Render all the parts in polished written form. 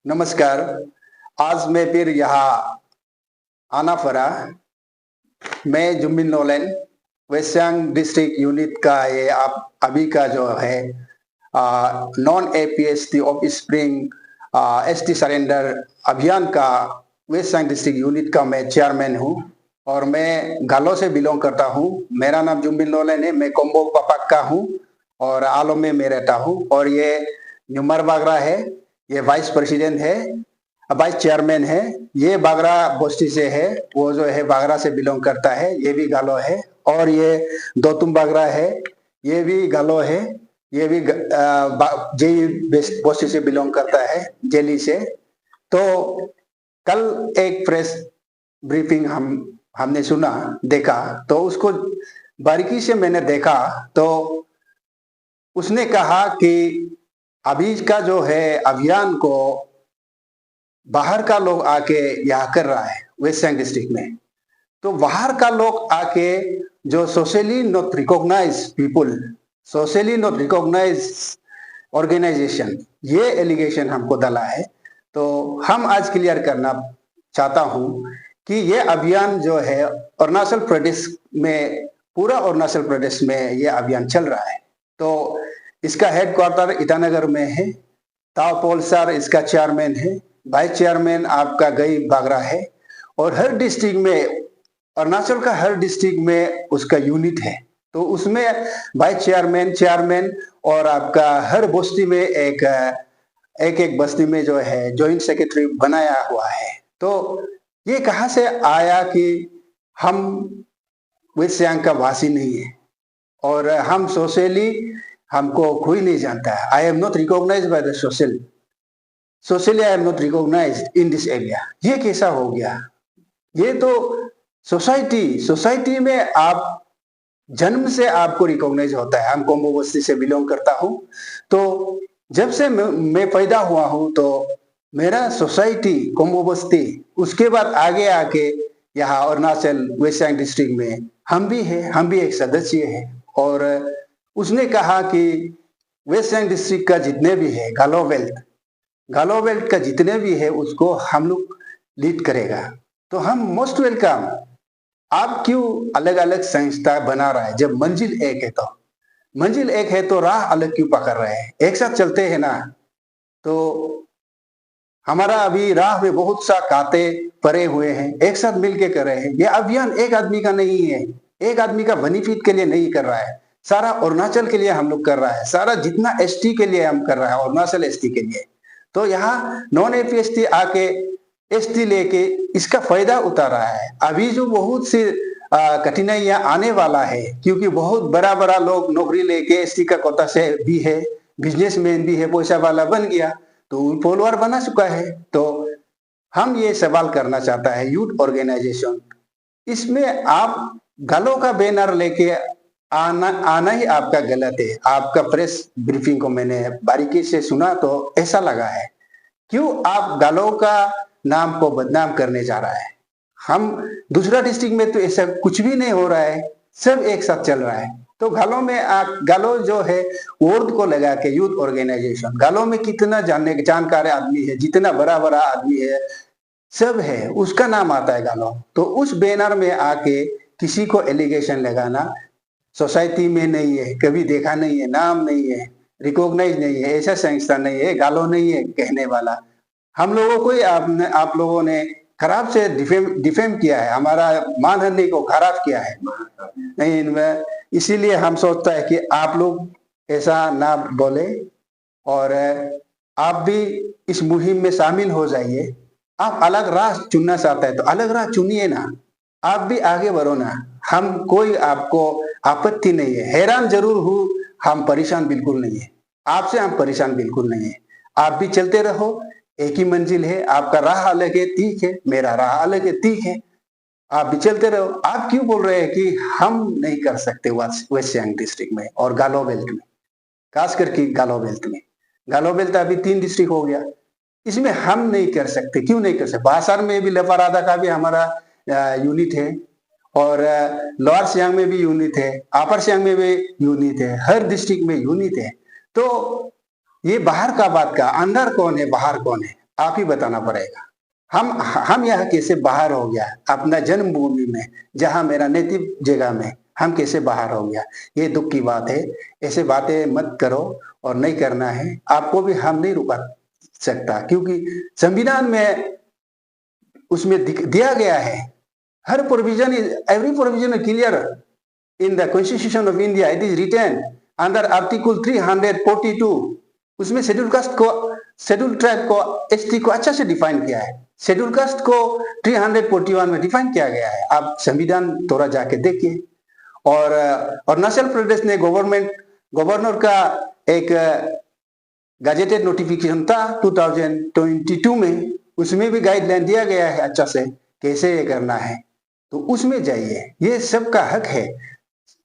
नमस्कार। आज मैं फिर यहाँ आना पड़ा। मैं Jumbin Nolen West Siang district unit का ये आप अभी का जो है non APST of spring ST surrender अभियान का वेस्ट सियांग डिस्ट्रिक्ट यूनिट का मैं चेयरमैन हूँ और मैं गालो से बिलोंग करता हूँ। मेरा नाम जुम्बिन नोलेन है। मैं कोम्बो पपाक का हूँ और आलो में मैं रहता हूँ। और ये न्यूमर बागरा है, ये वाइस प्रेसिडेंट है, वाइस चेयरमैन है। ये बागरा बस्ती से है, वो जो है बागरा से बिलोंग करता है, ये भी गालो है। और ये दोतुम बागरा है, ये भी गालो है, ये भी जेई बस्ती से बिलोंग करता है, जेली से। तो कल एक प्रेस ब्रीफिंग हमने सुना, देखा, तो उसको बारीकी से मैंने देखा। तो उसने कहा कि अभी का जो है अभियान को बाहर का लोग आके यहाँ कर रहा है वेस्ट सियांग डिस्ट्रिक्ट में। तो बाहर का लोग आके जो socially not recognize people, socially not recognize organization, ये एलिगेशन हमको डाला है। तो हम आज क्लियर करना चाहता हूँ कि ये अभियान जो है अरुणाचल प्रदेश में, पूरा अरुणाचल प्रदेश में ये अभियान चल रहा है। तो इसका हेडक्वार्टर ईटानगर में है। ताओपोल सर इसका चेयरमैन है, वाइस चेयरमैन आपका गई बागरा है। और हर डिस्ट्रिक्ट में, अरुणाचल का हर डिस्ट्रिक्ट में उसका यूनिट है। तो उसमें वाइस चेयरमैन, चेयरमैन और आपका हर बस्ती में एक एक बस्ती में जो है जॉइंट सेक्रेटरी बनाया हुआ है। तो ये कहाँ से आया कि हम वेस्ट सियांग का वासी नहीं है और हम सोशली, हमको कोई नहीं जानता है। I am not recognize by the socially I am not recognize in this area. ये कैसा हो गया? ये तो सोसाइटी में आप जन्म से आपको रिकॉग्नाइज होता है। हम कोम्बो बस्ती से बिलोंग करता हूँ। तो जब से मैं पैदा हुआ हूँ तो मेरा सोसाइटी कोम्बो बस्ती, उसके बाद आगे आके यहाँ अरुणाचल वेस्ट सियांग डिस्ट्रिक्ट में हम भी हैं, हम भी एक सदस्य है। और उसने कहा कि वेस्ट सियांग डिस्ट्रिक्ट का जितने भी है गालो बेल्ट का जितने भी है उसको हम लोग लीड करेगा। तो हम मोस्ट वेलकम। आप क्यों अलग अलग संस्था बना रहा है? जब मंजिल एक है तो राह अलग क्यों पकड़ रहे हैं? एक साथ चलते हैं ना। तो हमारा अभी राह में बहुत सा कांटे पड़े हुए हैं, एक साथ मिलके कर रहे हैं। ये अभियान एक आदमी का नहीं है, एक आदमी का बेनिफिट के लिए नहीं कर रहा है, सारा अरुणाचल के लिए हम लोग कर रहा है, सारा जितना एसटी के लिए हम कर रहा है, अरुणाचल एसटी के लिए। तो यहाँ नॉन एपीएसटी आके एसटी लेके इसका फायदा उठा रहा है। अभी जो बहुत सी कठिनाइयां आने वाला है, क्योंकि बहुत बड़ा बड़ा लोग नौकरी लेके एसटी का कोटा से भी है, बिजनेसमैन भी है, पैसा वाला बन गया, तो फॉलोअर बना चुका है। तो हम ये सवाल करना चाहता है यूथ ऑर्गेनाइजेशन, इसमें आप गालों का बैनर लेके आना ही आपका गलत है। आपका प्रेस ब्रीफिंग को मैंने बारीकी से सुना तो ऐसा लगा है, क्यों आप गालों का नाम को बदनाम करने जा रहा है? हम दूसरा डिस्ट्रिक्ट में तो ऐसा कुछ भी नहीं हो रहा है, सब एक साथ चल रहा है। तो गालों में गालो जो है वर्ड को लगा के यूथ ऑर्गेनाइजेशन, गालों में कितना जानकार आदमी है, जितना बड़ा बड़ा आदमी है, सब है, उसका नाम आता है गालो। तो उस बैनर में आके किसी को एलिगेशन लगाना सोसाइटी में नहीं है, कभी देखा नहीं है, नाम नहीं है, रिकॉग्नाइज नहीं है, ऐसा संस्था नहीं है, गालो नहीं है कहने वाला। हम लोगों को ही आप लोगों ने खराब से डिफेम किया है, हमारा मानहानि को खराब किया है। नहीं, इसीलिए हम सोचता है कि आप लोग ऐसा ना बोले और आप भी इस मुहिम में शामिल हो जाइए। आप अलग राह चुनना चाहते हैं तो अलग राह चुनिए ना, आप भी आगे बढ़ो ना। हम कोई आपको आपत्ति नहीं है, हैरान जरूर हूँ, हम परेशान बिल्कुल नहीं है, आपसे हम परेशान बिल्कुल नहीं है। आप भी चलते रहो, एक ही मंजिल है, आपका राह अलग है, ठीक है, मेरा राह अलग है, ठीक है, आप भी चलते रहो। आप क्यों बोल रहे हैं कि हम नहीं कर सकते वेस्ट सियांग डिस्ट्रिक्ट में और गालो बेल्ट में, खास करके गालो बेल्ट में? गालो बेल्ट अभी 3 डिस्ट्रिक्ट हो गया, इसमें हम नहीं कर सकते? क्यों नहीं कर सकते? बासार में भी लफारादा का भी हमारा यूनिट है और लोअर सियांग में भी यूनिट है, अपर सियांग में भी यूनिट है, हर डिस्ट्रिक्ट में यूनिट है। तो ये बाहर का बात का, अंदर कौन है बाहर कौन है? आप ही बताना पड़ेगा। हम यहाँ कैसे बाहर हो गया अपना जन्मभूमि में, जहाँ मेरा नेटिव जगह में हम कैसे बाहर हो गया, ये दुख की बात है। ऐसे बातें मत करो और नहीं करना है। आपको भी हम नहीं रुका सकता, क्योंकि संविधान में उसमें दिया गया है, हर provision is every provision clear in the constitution of India. It is written under article 342। उसमें शेड्यूल कास्ट को, शेड्यूल ट्राइब को, एसटी को अच्छा से डिफाइन किया है। शेड्यूल कास्ट को 341 में डिफाइन किया गया है। आप संविधान थोड़ा जाके देखिए। और अरुणाचल प्रदेश ने गवर्नर का एक गजेटेड नोटिफिकेशन था 2022 में, उसमें भी गाइडलाइन दिया गया है अच्छा से कैसे ये करना है, तो उसमें जाइए। ये सबका हक है,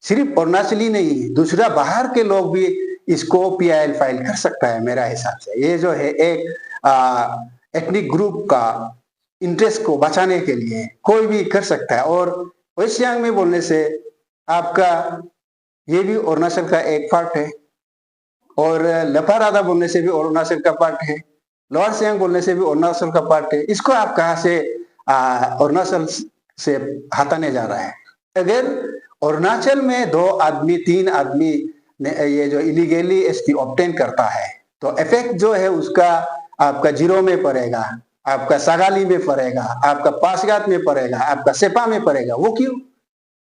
सिर्फ अरुणाचली नहीं, दूसरा बाहर के लोग भी इसको पीआईएल फाइल कर सकता है मेरा हिसाब से। ये जो है एक एथनिक ग्रुप का इंटरेस्ट को बचाने के लिए कोई भी कर सकता है। और वेस्ट सियांग में बोलने से आपका ये भी अरुणाचल का एक पार्ट है, और लपा राधा बोलने से भी अरुणाचल का पार्ट है, लोअर सियांग बोलने से भी अरुणाचल का पार्ट है। इसको आप कहाँ से अरुणाचल से हटाने जा रहा है? अगर अरुणाचल में 2 आदमी 3 आदमी ये जो इलीगली एसटी ऑब्टेन करता है, तो इफेक्ट जो है उसका आपका जीरो में पड़ेगा, आपका सगाली में पड़ेगा, आपका पासगात में पड़ेगा, आपका सेपा में पड़ेगा। वो क्यों?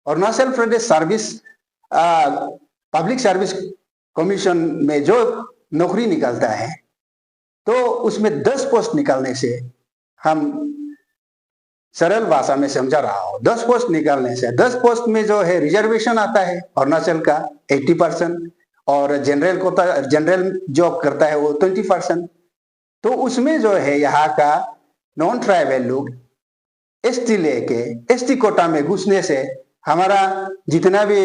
Arunachal Pradesh service public service commission में जो नौकरी निकलता है, तो उसमें 10 पोस्ट निकालने से, हम सरल भाषा में समझा रहा हूं, 10 पोस्ट निकालने से, 10 पोस्ट में जो है रिजर्वेशन आता है अरुणाचल का 80%, और जनरल जॉब करता है वो 20%। तो उसमें जो है यहाँ का नॉन ट्राइबल लोग एसटी लेके एसटी कोटा में घुसने से हमारा जितना भी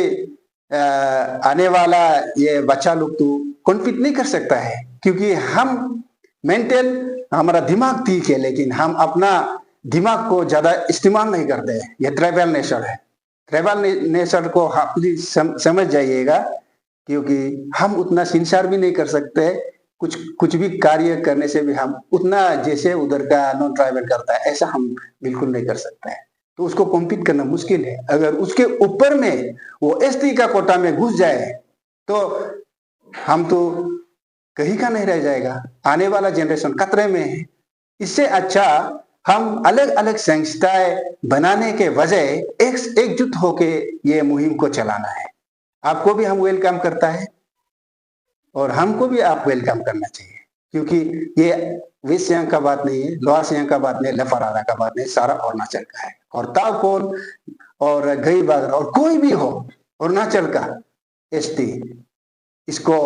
आने वाला ये बच्चा लोग तो कॉम्पीट नहीं कर सकता है, क्योंकि हम मेंटल हमारा दिमाग ठीक है, लेकिन हम अपना दिमाग को ज्यादा इस्तेमाल नहीं करते। ये ट्राइबल नेचर है। ट्राइबल नेचर को आप समझ जाइएगा, क्योंकि हम उतना सिंसार भी नहीं कर सकते। कुछ भी कार्य करने से भी हम उतना जैसे उधर का नॉन ट्राइबल करता है ऐसा हम बिल्कुल नहीं कर सकते हैं। तो उसको कॉम्पीट करना मुश्किल है। अगर उसके ऊपर में वो एसटी का कोटा में घुस जाए तो हम तो कहीं का नहीं रह जाएगा। आने वाला जनरेशन खतरे में है। इससे अच्छा हम अलग अलग संस्थाएं बनाने के बजाय एकजुट होके ये मुहिम को चलाना है। आपको भी हम वेलकम करता है और हमको भी आप वेलकम करना चाहिए, क्योंकि ये वेस्ट सियांग का बात नहीं है, लोअर सियांग का बात नहीं, लफारादा का बात नहीं, सारा अरुणाचल का है। और तावकोल और गई बागरा और कोई भी हो अरुणाचल का एसटी, इसको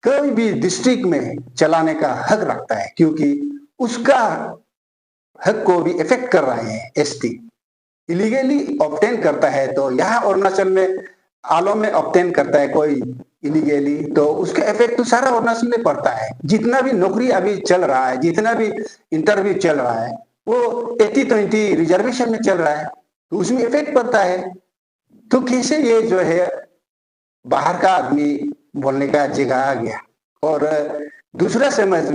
कोई भी डिस्ट्रिक्ट में चलाने का हक रखता है, क्योंकि उसका हक को भी इफेक्ट कर रहे हैं। एसटी इलीगली ऑब्टेन करता है, तो यहाँ अरुणाचल में आलो में ऑब्टेन करता है कोई इलीगली, तो उसका इफेक्ट तो सारा अरुणाचल में पड़ता है। जितना भी नौकरी अभी चल रहा है, जितना भी इंटरव्यू चल रहा है, वो 80-20 रिजर्वेशन में चल रहा है, तो उसमें इफेक्ट पड़ता है। तो कैसे ये जो है बाहर का आदमी बोलने का जगह आ गया? और दूसरा समाज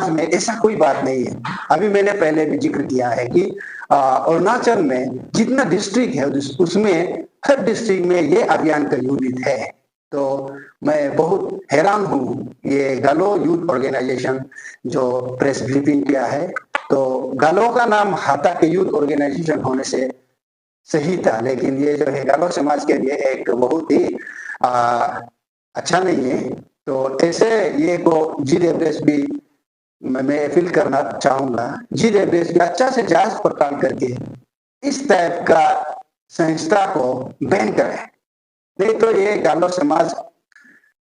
में ऐसा कोई बात नहीं है। अभी मैंने पहले भी जिक्र किया है कि अरुणाचल में जितना डिस्ट्रिक्ट है उसमें हर डिस्ट्रिक्ट में ये अभियान का यूनिट है। तो मैं बहुत हैरान हूँ, ये गालो यूथ ऑर्गेनाइजेशन जो प्रेस ब्रीफिंग किया है, तो गालो का नाम हाता के यूथ ऑर्गेनाइजेशन होने से सही था, लेकिन ये जो है गालो समाज के लिए एक बहुत ही अच्छा नहीं है। तो ऐसे ये को GWS भी मैं अपील करना चाहूंगा, GWS भी अच्छा से जांच पड़ताल करके इस टाइप का संस्था को बैन करे, नहीं तो ये गालो समाज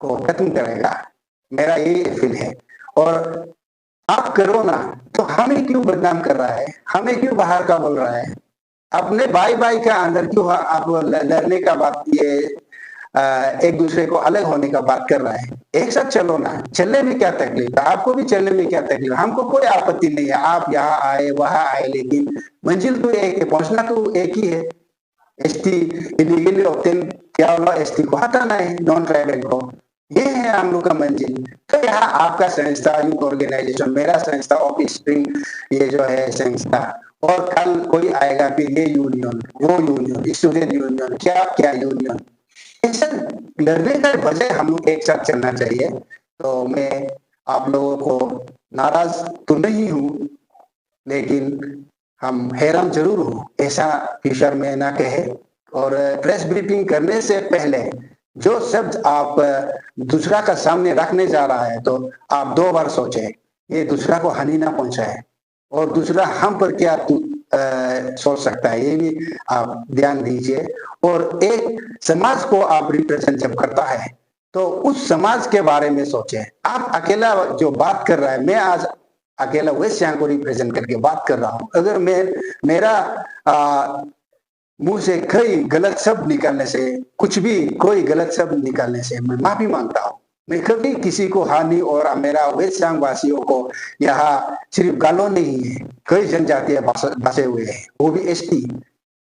को खत्म करेगा। मेरा यही अपील है। और आप करो ना, तो हमें क्यों बदनाम कर रहा है, हमें क्यों बाहर का बोल रहा है? अपने भाई का अंदर क्यों आप लड़ने का बात, ये एक दूसरे को अलग होने का बात कर रहा है? एक साथ चलो ना, चलने में क्या तकलीफ है? आपको भी चलने में क्या तकलीफ? हमको कोई आपत्ति नहीं है, आप यहाँ आए वहां आए, लेकिन मंजिल तो एक है, पहुंचना तो एक ही है। एसटी इलीगली ऑब्टेन क्या हुआ, एसटी को हटाना है, नॉन ट्राइबल को। ये है हम लोग का मंजिल। तो यहाँ आपका संस्था, यूथ ऑर्गेनाइजेशन, मेरा संस्था ऑफ स्प्रिंग, ये जो है संस्था, और कल कोई आएगा फिर ये यूनियन, वो यूनियन, स्टूडेंट यूनियन, क्या क्या यूनियन, ऐसा लड़ने का बजाय हम लोग एक साथ चलना चाहिए। तो मैं आप लोगों को नाराज तो नहीं हूँ, लेकिन हम हैरान जरूर हूँ, ऐसा फ्यूचर में ना कहे। और प्रेस ब्रीफिंग करने से पहले जो शब्द आप दूसरा का सामने रखने जा रहा है, तो आप 2 बार सोचें, ये दूसरा को हानि ना पहुंचाए, और दूसरा हम पर क्या सोच सकता है, ये भी आप ध्यान दीजिए। और एक समाज को आप रिप्रेजेंट जब करता है, तो उस समाज के बारे में सोचें। आप अकेला जो बात कर रहा है, मैं आज अकेला वेस्ट सियांग को रिप्रेजेंट करके बात कर रहा हूं, अगर मैं मेरा मुंह से कई गलत शब्द निकालने से, कुछ भी कोई गलत शब्द निकालने से मैं माफी मांगता हूं। मैं कभी किसी को हानि, और मेरा वेस्ट सियांग वासियों को यहाँ सिर्फ गालो नहीं है, कई जनजातियां बसे हुए हैं, वो भी एसटी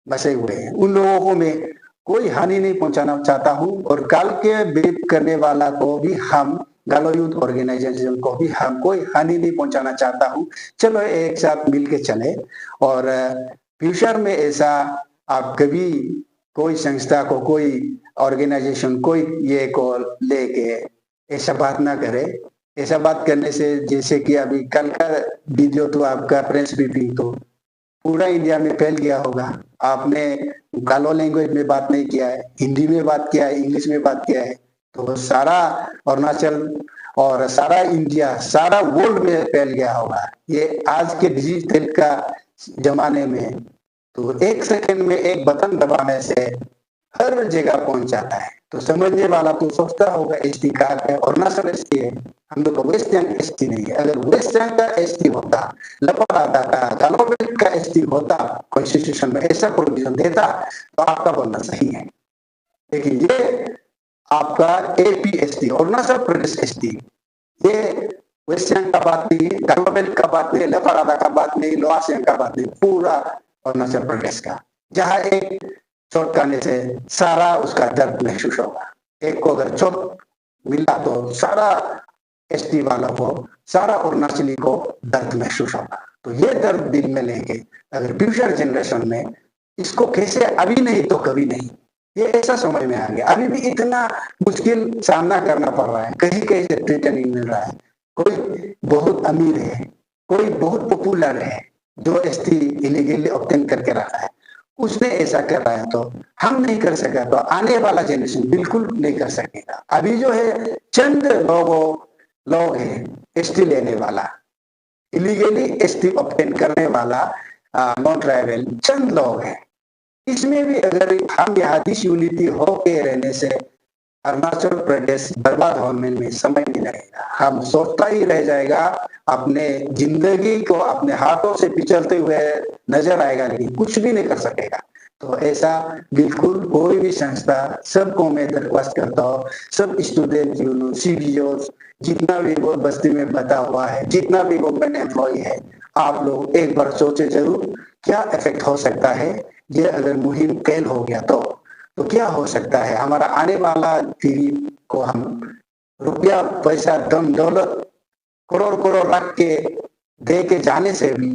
बसे हुए हैं, उन लोगों को मैं कोई हानि नहीं पहुंचाना चाहता हूं। और कल के ब्रीफ करने वाला को भी हम, गालो यूथ ऑर्गेनाइजेशन को भी हम कोई हानि नहीं पहुंचाना चाहता हूं। चलो एक साथ मिलके चले, और फ्यूचर में ऐसा आप कभी कोई संस्था को, कोई ऑर्गेनाइजेशन, कोई ये को लेके ऐसा बात ना करे। ऐसा बात करने से, जैसे कि अभी कल का वीडियो तो आपका प्रेस ब्रीफिंग तो पूरा इंडिया में फैल गया होगा। आपने गालो लैंग्वेज में बात नहीं किया है, हिंदी में बात किया है, इंग्लिश में बात किया है, तो सारा अरुणाचल और सारा इंडिया, सारा वर्ल्ड में फैल गया होगा। ये आज के डिजिटल का जमाने में तो 1 सेकंड में एक बटन दबाने से हर जगह पहुंच जाता है। तो समझने वाला तो सोचता होगा एसटी का है, अरुणाचल एसटी है, हम लोग का वेस्ट सियांग एसटी नहीं है। अगर वेस्ट सियांग का एसटी होता, लपरादा का, गालो बेल्ट का एसटी होता, कॉन्स्टिट्यूशन में ऐसा प्रोविजन देता, तो आपका बोलना सही है। लेकिन ये आपका AP ST, Arunachal Pradesh ST, ये वेस्ट सियांग का बात नहीं है, गालो बेल्ट का बात नहीं, लपरादा का बात नहीं, लोअर सियांग का बात नहीं, पूरा अरुणाचल प्रदेश का, जहां एक चोट खाने से सारा उसका दर्द महसूस होगा। एक को अगर चोट मिला तो सारा एसटी वालों को, सारा अरुणाचली को दर्द महसूस होगा। तो ये दर्द दिल में लेके अगर फ्यूचर जनरेशन में इसको कैसे, अभी नहीं तो कभी नहीं, ये ऐसा समझ में आ गया। अभी भी इतना मुश्किल सामना करना पड़ रहा है, कहीं कहीं से ट्रीट नहीं मिल रहा है। कोई बहुत अमीर है, कोई बहुत पॉपुलर है, जो एसटी इलीगली ऑब्टेन करके रखा है, उसने ऐसा कर रहा है, तो हम नहीं कर सका तो आने वाला जनरेशन बिल्कुल नहीं कर सकेगा। अभी जो है चंद लोग हैं एसटी लेने वाला, इलीगली एसटी ऑब्टेन करने वाला, नॉन ट्राइबल चंद लोग हैं। इसमें भी अगर हम यहाँ डिसयूनिटी होके रहने से अरुणाचल प्रदेश बर्बाद होने में समय नहीं लगेगा। हम सोचता ही रह जाएगा, अपने जिंदगी को अपने हाथों से पिछलते हुए नजर आएगा, लेकिन कुछ भी नहीं कर सकेगा। तो ऐसा बिल्कुल कोई भी संस्था, सबको मैं दरख्वास्त करता हूँ, सब स्टूडेंट यूनियन, सीबीओ, जितना भी वो बस्ती में बता हुआ है, जितना भी गवर्नमेंट एम्प्लॉय है, आप लोग एक बार सोचे जरूर क्या इफेक्ट हो सकता है। ये अगर मुहिम फेल हो गया तो क्या हो सकता है। हमारा आने वाला पीढ़ी को हम रुपया पैसा धन दौलत करोड़ करोड़ रख के दे के जाने से भी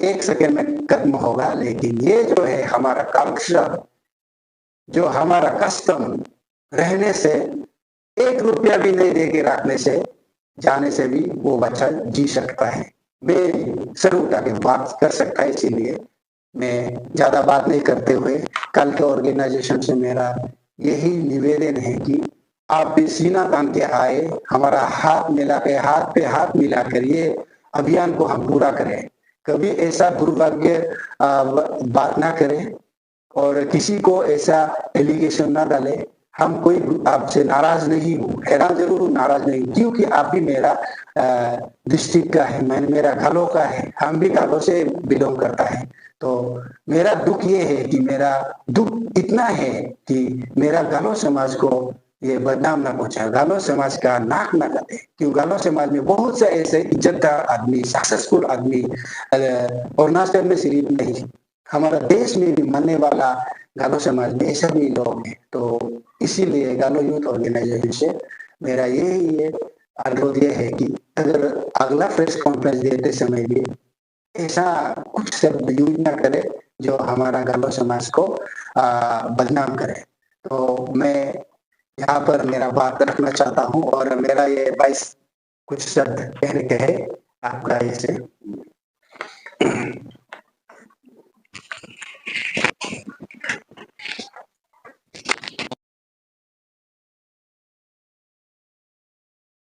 1 सेकंड में खत्म होगा, लेकिन ये जो है हमारा कल्चर, जो हमारा कस्टम रहने से 1 रुपया भी नहीं दे के रखने से जाने से भी वो बच्चा जी सकता है। मैं सर उठा के बात कर सकता है, इसीलिए मैं ज्यादा बात नहीं करते हुए कल के ऑर्गेनाइजेशन से मेरा यही निवेदन है कि आप भी सीना तान के आए, हमारा हाथ मिला के, हाथ पे हाथ मिलाकर ये अभियान को हम पूरा करें। कभी ऐसा दुर्भाग्य बात ना करें और किसी को ऐसा एलिगेशन ना डाले। हम कोई आपसे नाराज नहीं हूँ, हैरान जरूर हूँ, नाराज नहीं, क्योंकि आप भी मेरा डिस्ट्रिक्ट का है, मैं मेरा घालो का है, हम भी घालो से बिलोंग करता है। तो मेरा दुख ये है कि मेरा दुख इतना है कि मेरा गालो समाज को ये बदनाम ना पहुंचाए, गालो समाज का नाक ना कटे। क्यों गालो समाज में बहुत से ऐसे इज्जतदार आदमी, सक्सेसफुल आदमी अरुणाचल में सिर्फ नहीं, हमारा देश में भी मानने वाला गालो समाज में ऐसा भी लोग हैं। तो इसीलिए गालो यूथ ऑर्गेनाइजेशन से मेरा ये अनुरोध ये है कि अगर अगला प्रेस कॉन्फ्रेंस देते समय भी ऐसा कुछ शब्द यूज ना करे जो हमारा गढ़वा समाज को बदनाम करे। तो मैं यहाँ पर मेरा बात रखना चाहता हूँ और मेरा ये 22 कुछ शब्द कहने के है आपका इसे